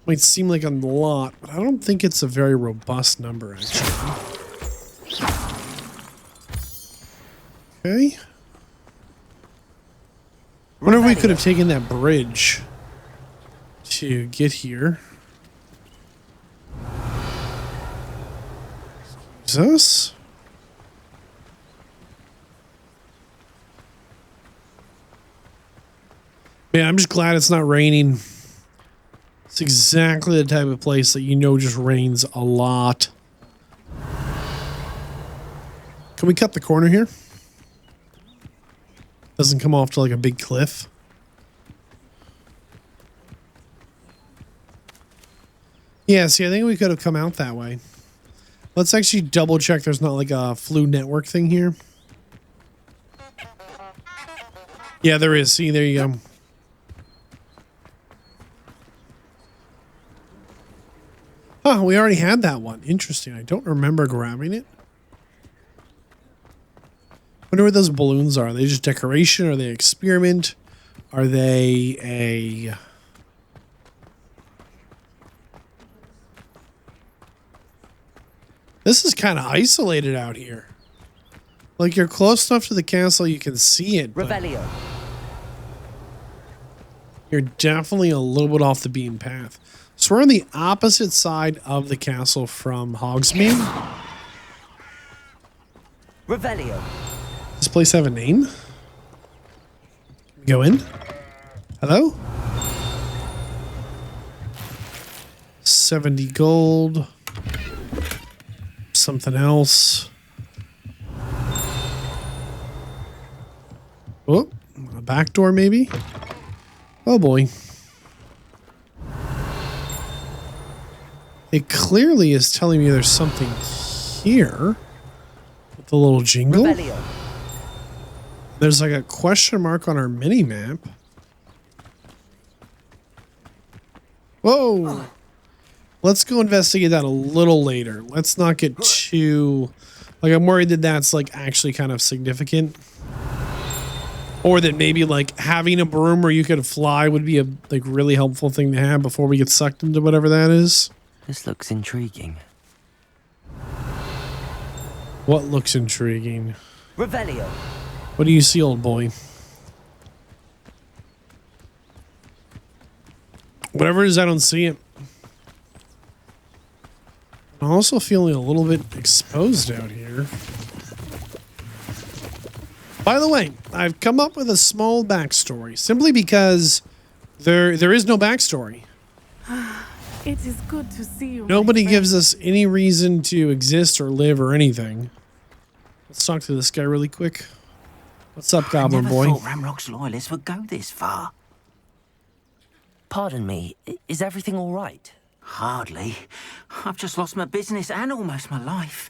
might seem like a lot, but I don't think it's a very robust number, actually. Okay. I wonder if we could have taken that bridge to get here. Jesus. Man, I'm just glad it's not raining. It's exactly the type of place that you know just rains a lot. Can we cut the corner here? Doesn't come off to like a big cliff. Yeah, see, I think we could have come out that way. Let's actually double check there's not like a flu network thing here. Yeah, there is. See, there you go. Oh, we already had that one. Interesting. I don't remember grabbing it. Wonder what those balloons are. Are they just decoration? Are they experiment? Are they a... This is kind of isolated out here. Like, you're close enough to the castle you can see it. Revelio. You're definitely a little bit off the beaten path. So we're on the opposite side of the castle from Hogsmeade. Revelio. Does this place have a name? Can we go in? Hello? 70 gold. Something else. Oh, a back door maybe? Oh boy. It clearly is telling me there's something here. With the little jingle. Revelio. There's like a question mark on our mini map. Whoa. Let's go investigate that a little later. Let's not get too... Like, I'm worried that that's, like, actually kind of significant. Or that maybe, like, having a broom where you could fly would be a, like, really helpful thing to have before we get sucked into whatever that is. This looks intriguing. What looks intriguing? Revelio. What do you see, old boy? Whatever it is, I don't see it. I'm also feeling a little bit exposed out here. By the way, I've come up with a small backstory simply because there is no backstory. It is good to see you. Nobody gives us any reason to exist or live or anything. Let's talk to this guy really quick. What's up, Goblin I never Boy? thought Ramrock's loyalists would go this far. Pardon me, is everything all right? Hardly. I've just lost my business and almost my life.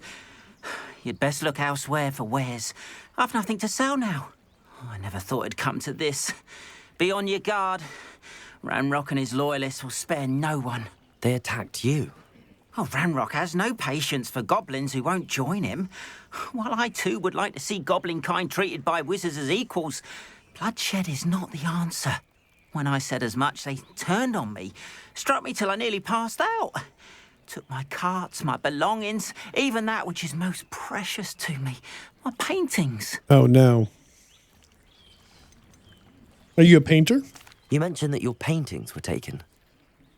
You'd best look elsewhere for wares. I've nothing to sell now. I never thought it'd come to this. Be on your guard. Ranrock and his loyalists will spare no one. They attacked you. Oh, Ranrock has no patience for goblins who won't join him. While I too would like to see goblin kind treated by wizards as equals, bloodshed is not the answer. When I said as much, they turned on me, struck me till I nearly passed out. Took my carts, my belongings, even that which is most precious to me, my paintings. Oh, no. Are you a painter? You mentioned that your paintings were taken.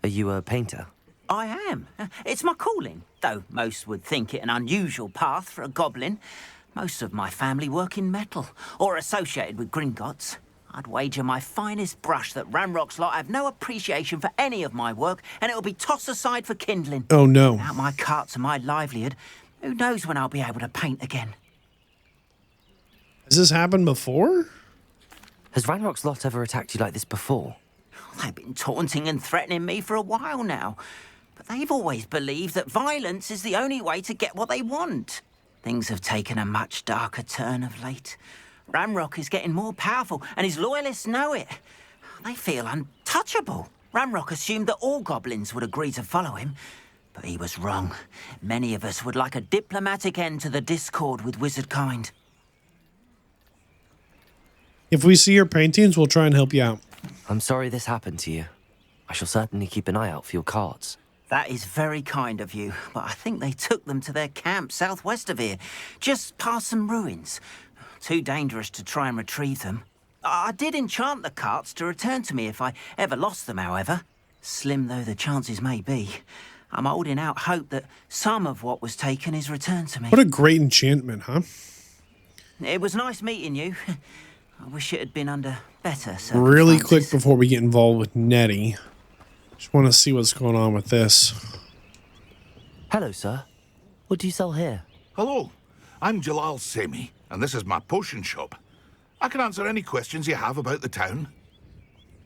Are you a painter? I am. It's my calling, though most would think it an unusual path for a goblin. Most of my family work in metal, or associated with Gringotts. I'd wager my finest brush that Ranrock's lot have no appreciation for any of my work, and it'll be tossed aside for kindling. Oh, no. Without my carts and my livelihood, who knows when I'll be able to paint again? Has this happened before? Has Ranrock's lot ever attacked you like this before? They've been taunting and threatening me for a while now, but they've always believed that violence is the only way to get what they want. Things have taken a much darker turn of late. Ranrock is getting more powerful, and his loyalists know it. They feel untouchable. Ranrock assumed that all goblins would agree to follow him, but he was wrong. Many of us would like a diplomatic end to the discord with wizard kind. If we see your paintings, we'll try and help you out. I'm sorry this happened to you. I shall certainly keep an eye out for your cards. That is very kind of you, but I think they took them to their camp southwest of here, just past some ruins. Too dangerous to try and retrieve them. I did enchant the carts to return to me if I ever lost them, however. Slim though the chances may be, I'm holding out hope that some of what was taken is returned to me. What a great enchantment, huh? It was nice meeting you. I wish it had been under better circumstances. Really quick before we get involved with Nettie. Just want to see what's going on with this. Hello, sir. What do you sell here? Hello, I'm Jalal Semi, and this is my potion shop. I can answer any questions you have about the town.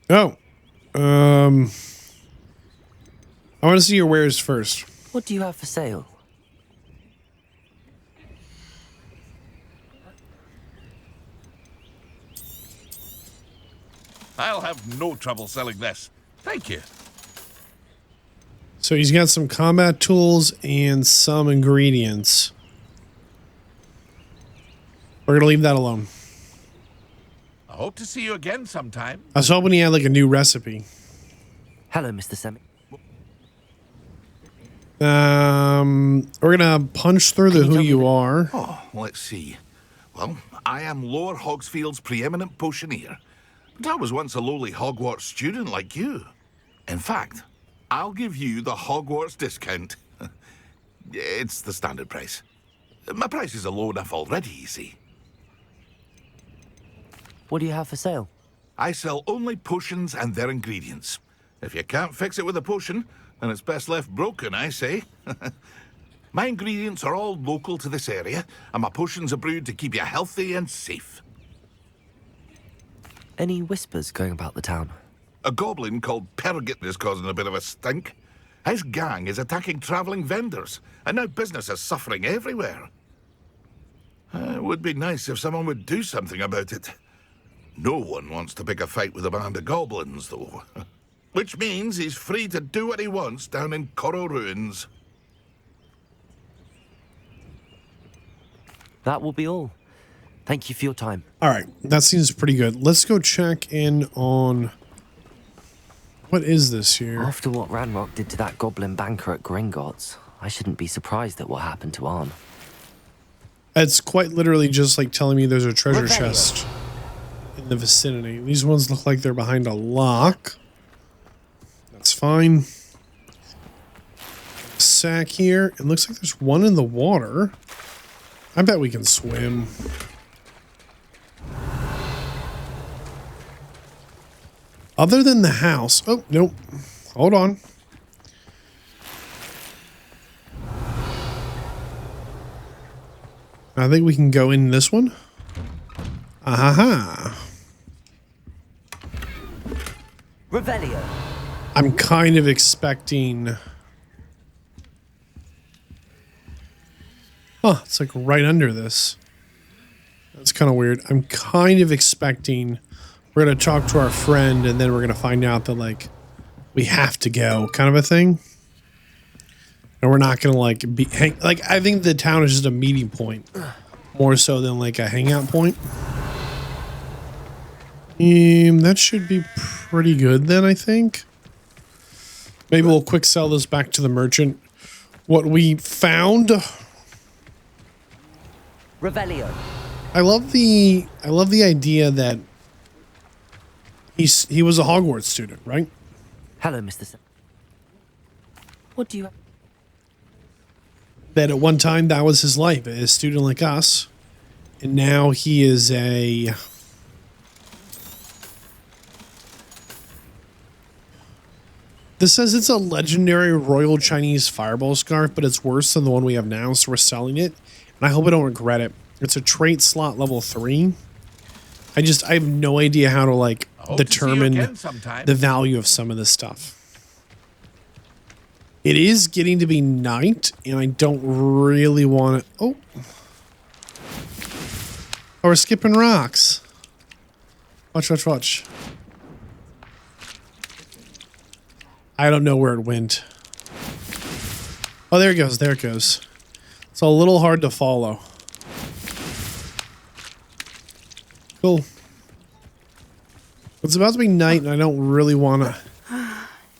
Oh. I want to see your wares first. What do you have for sale? I'll have no trouble selling this. Thank you. So he's got some combat tools and some ingredients. We're going to leave that alone. I hope to see you again sometime. I was hoping he had like a new recipe. Hello, Mr. Semi. We're gonna punch through the who you are. Oh, let's see. Well, I am Lower Hogsfield's preeminent potioneer. But I was once a lowly Hogwarts student like you. In fact, I'll give you the Hogwarts discount. It's the standard price. My prices are low enough already, you see. What do you have for sale? I sell only potions and their ingredients. If you can't fix it with a potion, then it's best left broken, I say. My ingredients are all local to this area, and my potions are brewed to keep you healthy and safe. Any whispers going about the town? A goblin called Pergit is causing a bit of a stink. His gang is attacking travelling vendors, and now business is suffering everywhere. It would be nice if someone would do something about it. No one wants to pick a fight with a band of goblins, though. Which means he's free to do what he wants down in Coral Ruins. That will be all. Thank you for your time. All right, that seems pretty good. Let's go check in on... What is this here? After what Ranrock did to that goblin banker at Gringotts, I shouldn't be surprised at what happened to Arn. It's quite literally just like telling me there's a treasure chest in the vicinity. These ones look like they're behind a lock. That's fine. Sack here. It looks like there's one in the water. I bet we can swim. Other than the house. Oh, nope. Hold on. I think we can go in this one. Aha. Revelio. I'm kind of expecting... Oh, it's like right under this. That's kind of weird. I'm kind of expecting we're going to talk to our friend and then we're going to find out that, like, we have to go kind of a thing. And we're not going to, like, be... I think the town is just a meeting point. More so than, like, a hangout point. That should be pretty good then, I think. Maybe we'll quick sell this back to the merchant. What we found... Revelio. I love the idea that he was a Hogwarts student, right? Hello, Mr. What do you have? That at one time that was his life, a student like us, and now he is a This says it's a legendary Royal Chinese Fireball Scarf, but it's worse than the one we have now, so we're selling it. And I hope I don't regret it. It's a trait slot level 3. I have no idea how to, like, determine the value of some of this stuff. It is getting to be night, and I don't really want to... Oh, we're skipping rocks. Watch, watch, watch. I don't know where it went. Oh, there it goes. There it goes. It's a little hard to follow. Cool. It's about to be night, and I don't really want to...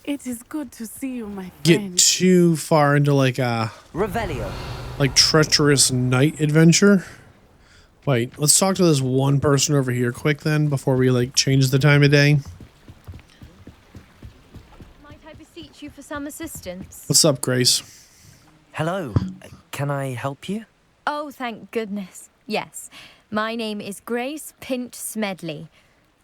It is good to see you, my get friend. too far into like a Revelio. Like treacherous night adventure. Wait, let's talk to this one person over here quick then before we like change the time of day. Might I beseech you for some assistance? What's up, Grace? Hello. Can I help you? Oh, thank goodness. Yes. My name is Grace Pinch Smedley.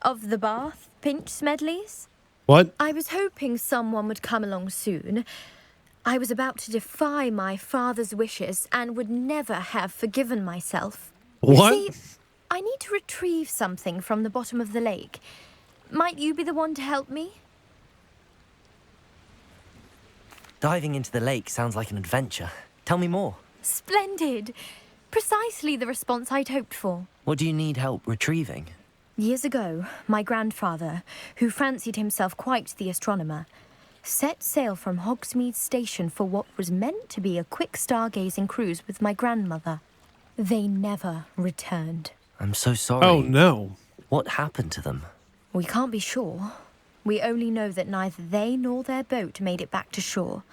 Of the Bath Pinch Smedleys? What? I was hoping someone would come along soon. I was about to defy my father's wishes and would never have forgiven myself. What? You see, I need to retrieve something from the bottom of the lake. Might you be the one to help me? Diving into the lake sounds like an adventure. Tell me more. Splendid. Precisely the response I'd hoped for. What do you need help retrieving? Years ago, my grandfather, who fancied himself quite the astronomer, set sail from Hogsmeade Station for what was meant to be a quick stargazing cruise with my grandmother. They never returned. I'm so sorry. Oh, no. What happened to them? We can't be sure. We only know that neither they nor their boat made it back to shore.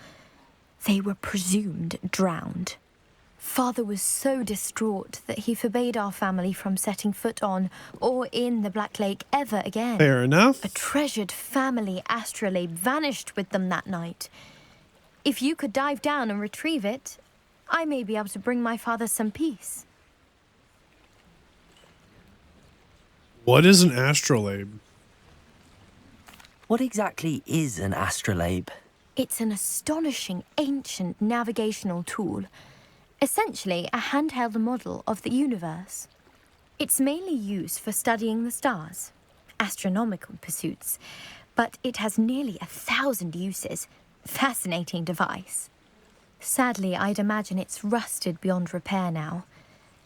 They were presumed drowned. Father was so distraught that he forbade our family from setting foot on or in the Black Lake ever again. Fair enough. A treasured family astrolabe vanished with them that night. If you could dive down and retrieve it, I may be able to bring my father some peace. What is an astrolabe? What exactly is an astrolabe? It's an astonishing ancient navigational tool. Essentially, a handheld model of the universe. It's mainly used for studying the stars, astronomical pursuits, but it has nearly 1,000 uses. Fascinating device. Sadly, I'd imagine it's rusted beyond repair now.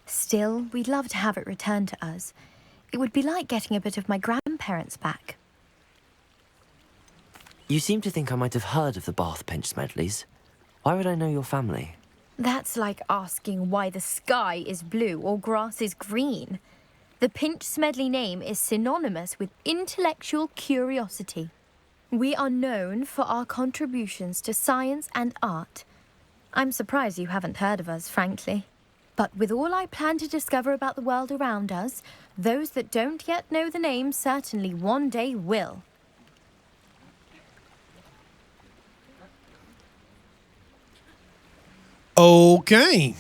Still, we'd love to have it returned to us. It would be like getting a bit of my grandparents back. You seem to think I might have heard of the Bath Pinch Smedleys. Why would I know your family? That's like asking why the sky is blue or grass is green. The Pinch Smedley name is synonymous with intellectual curiosity. We are known for our contributions to science and art. I'm surprised you haven't heard of us, frankly. But with all I plan to discover about the world around us, those that don't yet know the name certainly one day will. Okay.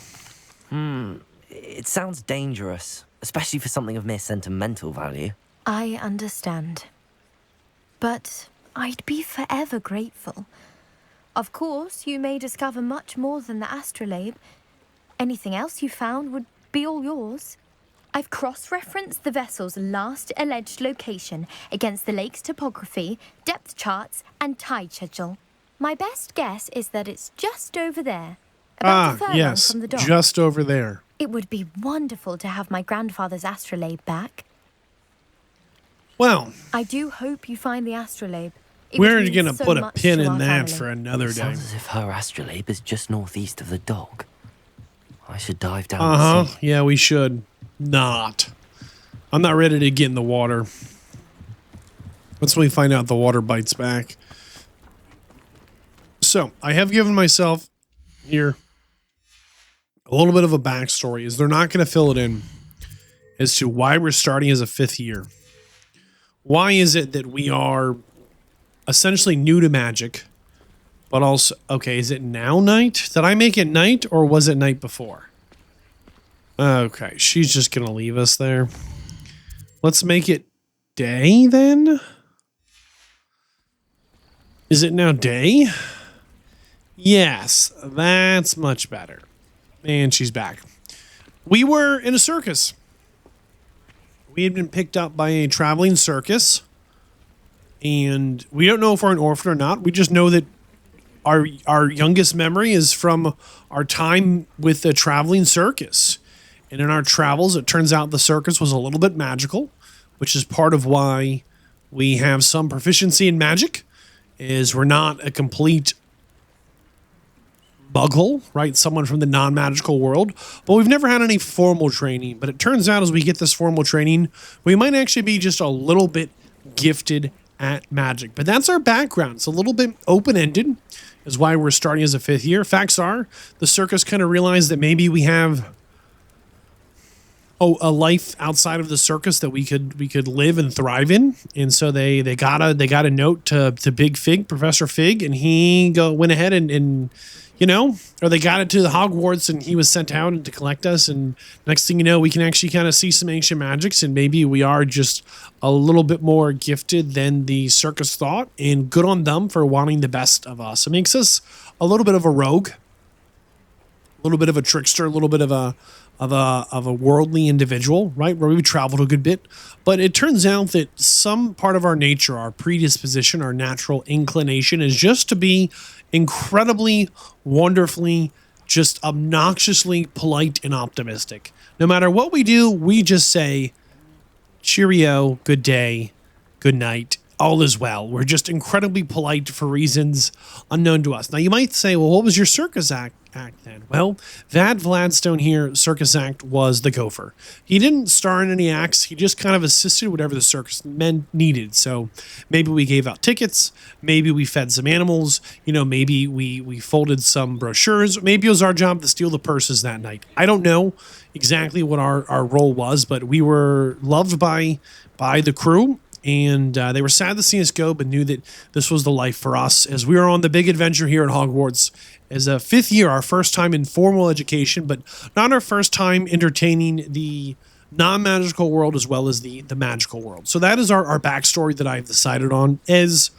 It sounds dangerous, especially for something of mere sentimental value. I understand. But I'd be forever grateful. Of course, you may discover much more than the astrolabe. Anything else you found would be all yours. I've cross-referenced the vessel's last alleged location against the lake's topography, depth charts, and tide schedule. My best guess is that it's just over there. About a furlong yes, from the dock. just over there. It would be wonderful to have my grandfather's astrolabe back. Well, I do hope you find the astrolabe. we're going to put a pin in that for another day. Sounds as if her astrolabe is just northeast of the dock. I should dive down and see. Yeah, we should. Not. I'm not ready to get in the water. Once we find out the water bites back. So, I have given myself here a little bit of a backstory, as they're not going to fill it in as to why we're starting as a 5th year. Why is it that we are essentially new to magic, but also, okay, is it now night? Did I make it night, or was it night before? Okay, she's just going to leave us there. Let's make it day then. Is it now day? Yes, that's much better. And she's back. We were in a circus. We had been picked up by a traveling circus. And we don't know if we're an orphan or not. We just know that our youngest memory is from our time with the traveling circus. And in our travels, it turns out the circus was a little bit magical, which is part of why we have some proficiency in magic, is we're not a complete bughole, right? Someone from the non-magical world. But we've never had any formal training. But it turns out as we get this formal training, we might actually be just a little bit gifted at magic. But that's our background. It's a little bit open-ended, is why we're starting as a 5th year. Facts are, the circus kind of realized that maybe we have a life outside of the circus that we could live and thrive in. And so they got a note to Big Fig, Professor Fig, and he went ahead and or they got it to the Hogwarts, and he was sent out and to collect us. And next thing you know, we can actually kind of see some ancient magics, and maybe we are just a little bit more gifted than the circus thought. And good on them for wanting the best of us. It makes us a little bit of a rogue, a little bit of a trickster, a little bit of a worldly individual, right? Where we traveled a good bit. But it turns out that some part of our nature, our predisposition, our natural inclination is just to be incredibly, wonderfully, just obnoxiously polite and optimistic. No matter what we do, we just say, cheerio, good day, good night, all is well. We're just incredibly polite for reasons unknown to us. Now, you might say, well, what was your circus act then? Well, Vadd Vladstone here, circus act, was the gopher. He didn't star in any acts. He just kind of assisted whatever the circus men needed. So maybe we gave out tickets. Maybe we fed some animals. Maybe we folded some brochures. Maybe it was our job to steal the purses that night. I don't know exactly what our role was, but we were loved by the crew. And they were sad to see us go, but knew that this was the life for us as we were on the big adventure here at Hogwarts as a 5th year, our first time in formal education, but not our first time entertaining the non-magical world as well as the magical world. So that is our backstory that I've decided on, as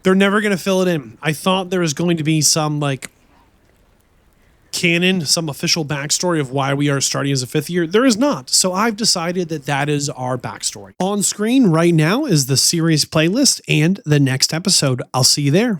they're never going to fill it in. I thought there was going to be some canon, some official backstory of why we are starting as a 5th year. There is not. So I've decided that is our backstory. On screen right now is the series playlist and the next episode. I'll see you there.